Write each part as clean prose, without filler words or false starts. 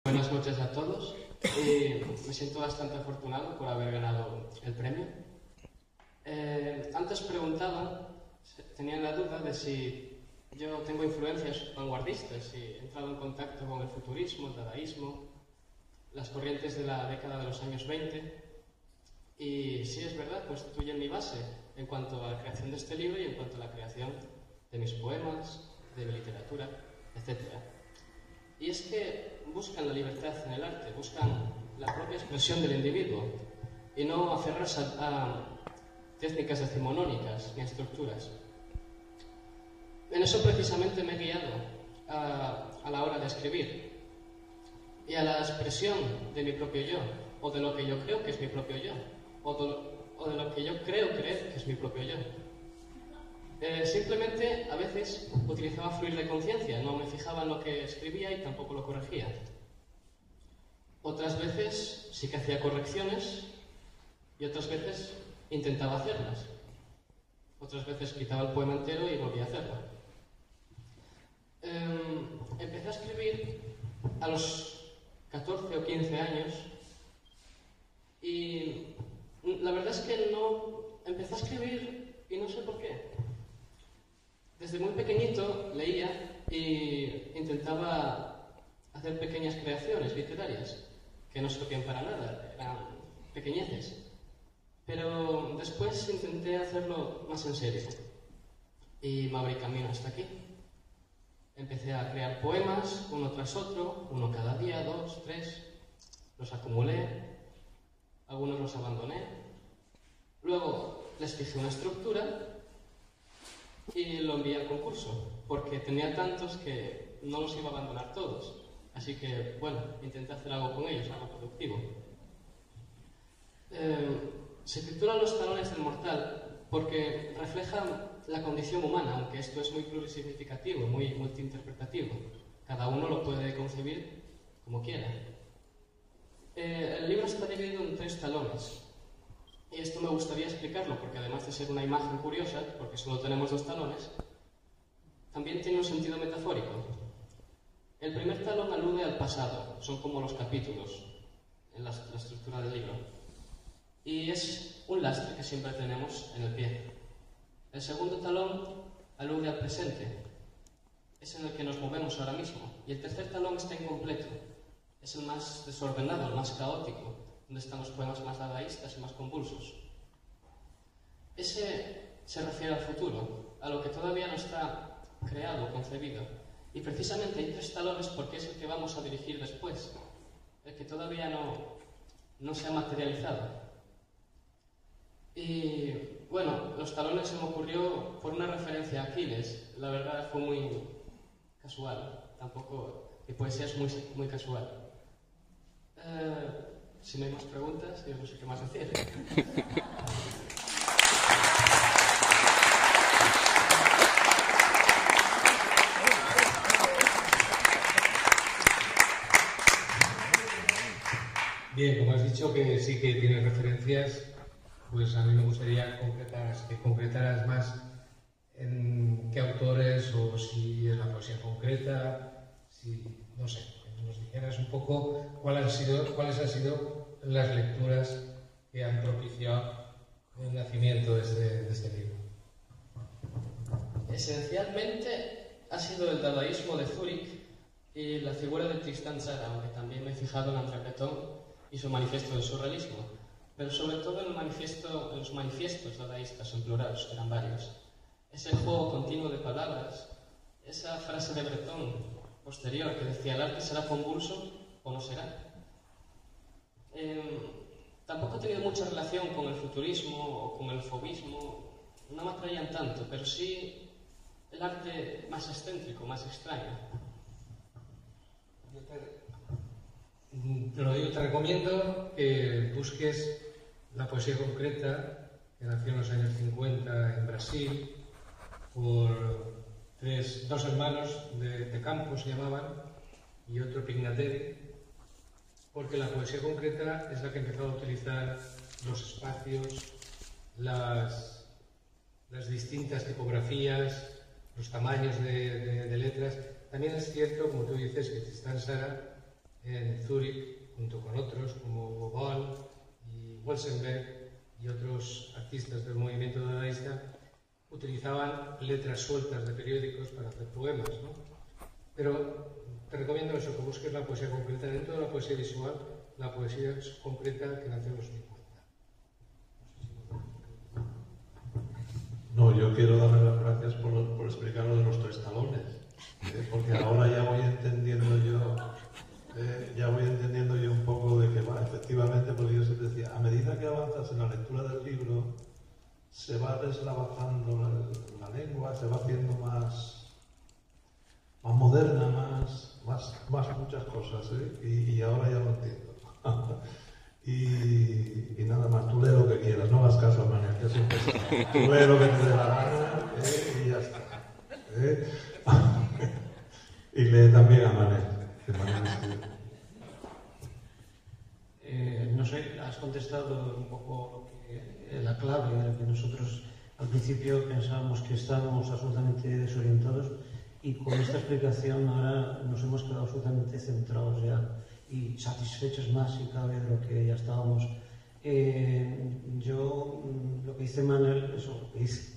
Buenas noches a todos. Me siento bastante afortunado por haber ganado el premio. Antes preguntaban, tenían la duda de si yo tengo influencias vanguardistas, si he entrado en contacto con el futurismo, el dadaísmo, las corrientes de la década de los años 20. Y sí, es verdad, constituyen mi base en cuanto a la creación de este libro y en cuanto a la creación de mis poemas, de mi literatura, etc. Y es que buscan la libertad en el arte, buscan la propia expresión del individuo y no aferrarse a técnicas decimonónicas ni a estructuras. En eso precisamente me he guiado a la hora de escribir y a la expresión de mi propio yo, o de lo que yo creo que es mi propio yo, o de lo que yo creo creer que es mi propio yo. Simplemente, a veces, utilizaba fluir de conciencia, no me fijaba en lo que escribía y tampoco lo corregía. Otras veces sí que hacía correcciones y otras veces intentaba hacerlas. Otras veces quitaba el poema entero y volvía a hacerlo. Empecé a escribir a los 14 o 15 años y la verdad es que empecé a escribir y no sé por qué. Desde muy pequeñito leía e intentaba hacer pequeñas creaciones literarias que no servían para nada, eran pequeñeces. Pero después intenté hacerlo más en serio y me abrí camino hasta aquí. Empecé a crear poemas, uno tras otro, uno cada día, 2, 3, los acumulé, algunos los abandoné, luego les fijé una estructura y lo envié al concurso, porque tenía tantos que no los iba a abandonar todos. Así que, bueno, intenté hacer algo con ellos, algo productivo. Se titula Los talones del mortal porque refleja la condición humana, aunque esto es muy plurisignificativo, muy multiinterpretativo. Cada uno lo puede concebir como quiera. El libro está dividido en 3 talones. Y esto me gustaría explicarlo, porque además de ser una imagen curiosa, porque solo tenemos 2 talones, también tiene un sentido metafórico. El primer talón alude al pasado, son como los capítulos en la estructura del libro. Y es un lastre que siempre tenemos en el pie. El segundo talón alude al presente, es en el que nos movemos ahora mismo. Y el tercer talón está incompleto, es el más desordenado, el más caótico, donde están los poemas más dadaístas y más convulsos. Ese se refiere al futuro, a lo que todavía no está creado o concebido. Y precisamente hay 3 talones porque es el que vamos a dirigir después, el que todavía no se ha materializado. Y bueno, los talones se me ocurrió por una referencia a Aquiles. La verdad fue muy casual, tampoco, mi poesía es muy casual. Si no hay más preguntas, yo no sé qué más decir. Bien, como has dicho que sí que tienes referencias, pues a mí me gustaría que concretaras más en qué autores o si es la poesía concreta, si, no sé, que nos dijeras un poco cuáles han sido las lecturas que han propiciado el nacimiento de este libro. Esencialmente ha sido el dadaísmo de Zúrich y la figura de Tristan Tzara, aunque también me he fijado en André Breton y su manifiesto del surrealismo, pero sobre todo en los manifiestos dadaístas en plural, que eran varios. Ese juego continuo de palabras, esa frase de Breton posterior que decía: el arte será convulso o no será. Tampoco he tenido mucha relación con el futurismo o con el fauvismo, no me atraían tanto, pero sí el arte más excéntrico, más extraño. Te recomiendo que busques la poesía concreta, que nació en los años 50 en Brasil, por 2 hermanos de Campos se llamaban, y otro Pignatelli, porque la poesía concreta es la que empezó a utilizar los espacios, las distintas tipografías, los tamaños de letras. También es cierto, como tú dices, que Tristan Tzara en Zúrich, junto con otros como Gogol y Welsenberg y otros artistas del movimiento dadaísta, utilizaban letras sueltas de periódicos para hacer poemas, ¿no? Pero te recomiendo eso, que busques la poesía concreta. Dentro de la poesía visual, la poesía concreta que nació en los 50. No, yo quiero darle las gracias por explicar lo de los 3 talones, porque ahora ya voy entendiendo yo un poco de que va, efectivamente, porque yo siempre decía, a medida que avanzas en la lectura del libro, se va deslavazando la lengua, se va haciendo más moderna, más muchas cosas, y ahora ya lo entiendo. Y nada más, tú lee lo que quieras, no hagas caso a Manel, que siempre tú lee lo que te dé la gana, y ya está. Y lee también a Manel, que Manel escribe. No sé, has contestado un poco la clave, era que nosotros al principio pensábamos que estábamos absolutamente desorientados y con esta explicación ahora nos hemos quedado absolutamente centrados ya y satisfechos más y cabe de lo que ya estábamos. Yo, lo que dice Manuel, eso lo que dice,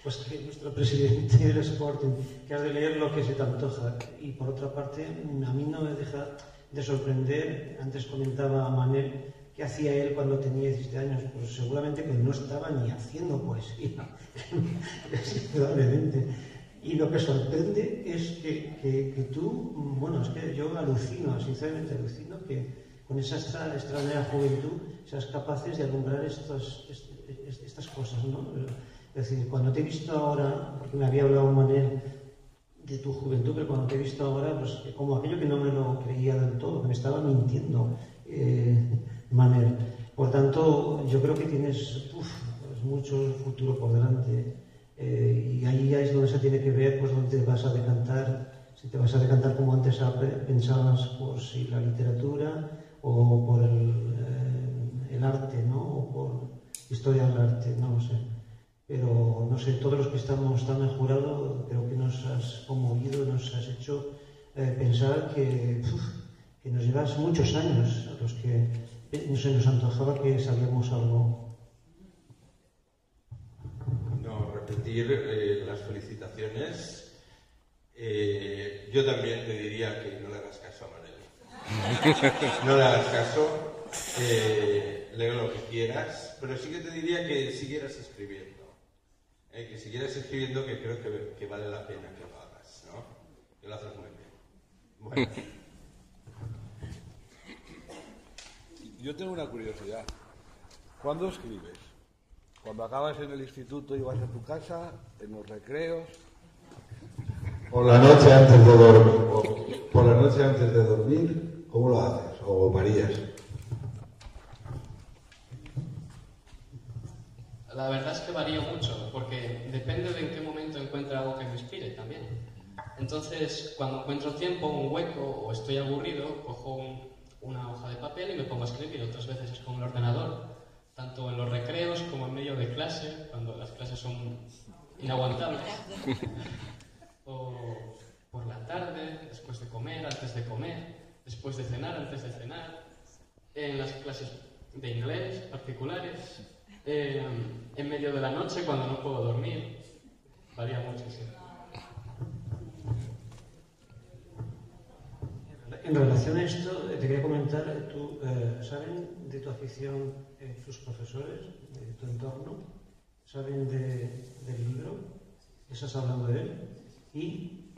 pues que nuestro presidente del Sporting, que has de leer lo que se te antoja. Y por otra parte, a mí no me deja de sorprender. Antes comentaba a Manel qué hacía él cuando tenía 17 años. Pues seguramente que no estaba ni haciendo poesía, probablemente. Y lo que sorprende es que tú, bueno, es que yo alucino, sinceramente alucino que con esa extraordinaria juventud seas capaces de alumbrar estas cosas, ¿no? Es decir, cuando te he visto ahora, porque me había hablado Manel de tu juventud, pero cuando te he visto ahora, pues como aquello que no me lo creía del todo, que me estaba mintiendo Manel. Por tanto, yo creo que tienes pues mucho futuro por delante. Y ahí ya es donde se tiene que ver pues dónde te vas a decantar, si te vas a decantar como antes pensabas por si la literatura o por el arte, ¿no? O por historia del arte, no lo sé. Pero no sé, todos los que estamos tan en jurado creo que nos has conmovido, nos has hecho pensar que nos llevas muchos años a los que no se nos antojaba que sabíamos algo. Repetir las felicitaciones. Yo también te diría que no le hagas caso a Manel. No le hagas caso, lee lo que quieras, pero sí que te diría que siguieras escribiendo. Que siguieras escribiendo, que creo que vale la pena que lo hagas, ¿no? Que lo haces muy bien. Bueno. Yo tengo una curiosidad. ¿Cuándo escribes? Cuando acabas en el instituto y vas a tu casa, en los recreos. Por la noche antes de dormir, ¿cómo lo haces? ¿O varías? La verdad es que varío mucho, porque depende de en qué momento encuentre algo que me inspire también. Entonces, cuando encuentro tiempo, un hueco o estoy aburrido, cojo una hoja de papel y me pongo a escribir. Otras veces es con el ordenador. Tanto en los recreos como en medio de clase, cuando las clases son inaguantables, o por la tarde, después de comer, antes de comer, después de cenar, antes de cenar, en las clases de inglés particulares, en medio de la noche cuando no puedo dormir. Varía mucho, sí. En relación a esto, te quería comentar, ¿saben de tu afición tus profesores, de tu entorno? ¿Saben del libro? ¿Les has hablado de él? ¿Y?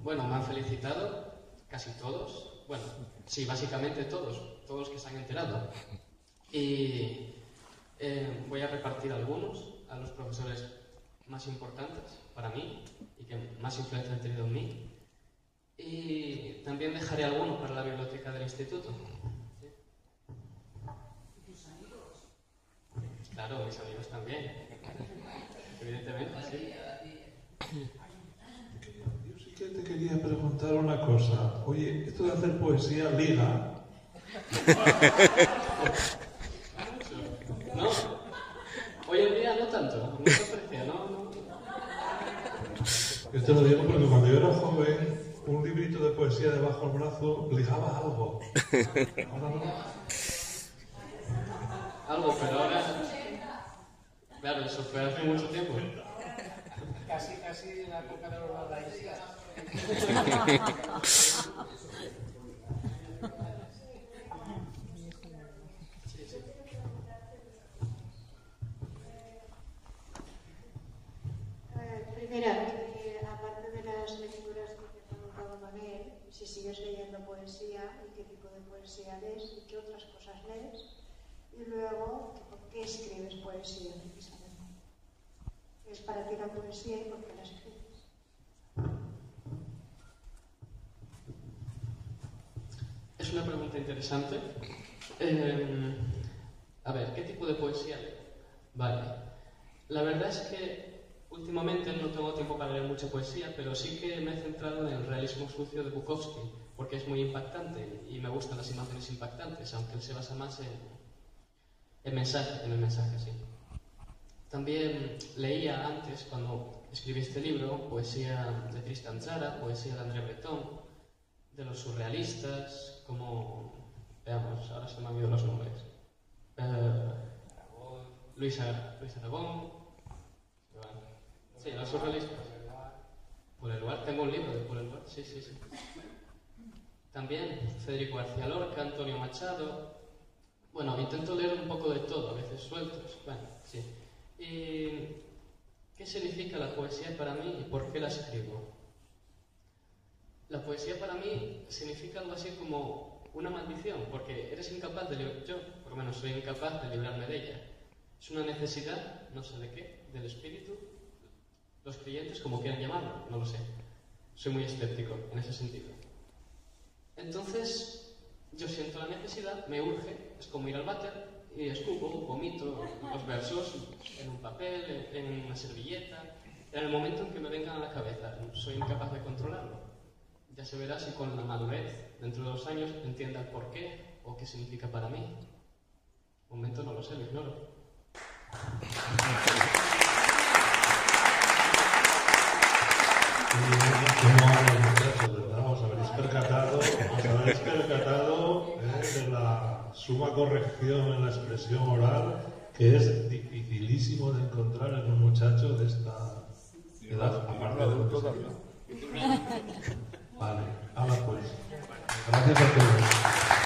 Bueno, me han felicitado casi todos. Bueno, sí, básicamente todos los que se han enterado. Y voy a repartir algunos a los profesores más importantes para mí y que más influencia han tenido en mí. Y también dejaré alguno para la biblioteca del instituto. ¿Sí? ¿Y tus amigos? Claro, mis amigos también. Evidentemente, sí. Yo sí que te quería preguntar una cosa. Oye, esto de hacer poesía liga. No. Hoy en día no tanto. No se aprecia, no. Yo te lo digo porque cuando yo era joven un librito de poesía debajo del brazo ligaba algo. Ahora no. Algo, pero ahora... Claro, eso fue hace mucho tiempo. Casi en la época de los dadaístas. Primera, aparte de las lecturas que te he preguntado, Manuel, si sigues leyendo poesía y qué tipo de poesía lees y qué otras cosas lees, y luego, ¿por qué escribes poesía precisamente? ¿Qué es para ti la poesía y por qué la escribes? Es una pregunta interesante. A ver, ¿qué tipo de poesía leo? Vale. La verdad es que últimamente no tengo tiempo para leer mucha poesía, pero sí que me he centrado en el realismo sucio de Bukowski, porque es muy impactante y me gustan las imágenes impactantes, aunque él se basa más en el mensaje, sí. También leía antes, cuando escribí este libro, poesía de Tristan Tzara, poesía de André Breton, de los surrealistas, como... Veamos, ahora se me han olvidado los nombres. Luis Aragón. Sí, los surrealistas. Por el lugar, tengo un libro de Por el lugar, sí. También Federico García Lorca, Antonio Machado. Bueno, intento leer un poco de todo, a veces sueltos. Bueno, sí. ¿Y qué significa la poesía para mí y por qué la escribo? La poesía para mí significa algo así como una maldición, porque eres incapaz de yo, por lo menos soy incapaz de librarme de ella. Es una necesidad, no sé de qué, del espíritu. Los creyentes, como quieran llamarlo, no lo sé. Soy muy escéptico en ese sentido. Entonces, yo siento la necesidad, me urge, es como ir al váter y escupo, vomito los versos en un papel, en una servilleta, en el momento en que me vengan a la cabeza. Soy incapaz de controlarlo. Ya se verá si con la madurez, dentro de 2 años, entienda el por qué o qué significa para mí. De momento no lo sé, lo ignoro. ¿Cómo hablan, muchachos, verdad? Os habréis percatado de la suma corrección en la expresión oral, que es dificilísimo de encontrar en un muchacho de esta edad, aparte de lo que sería. Vale, ahora pues. Gracias a todos.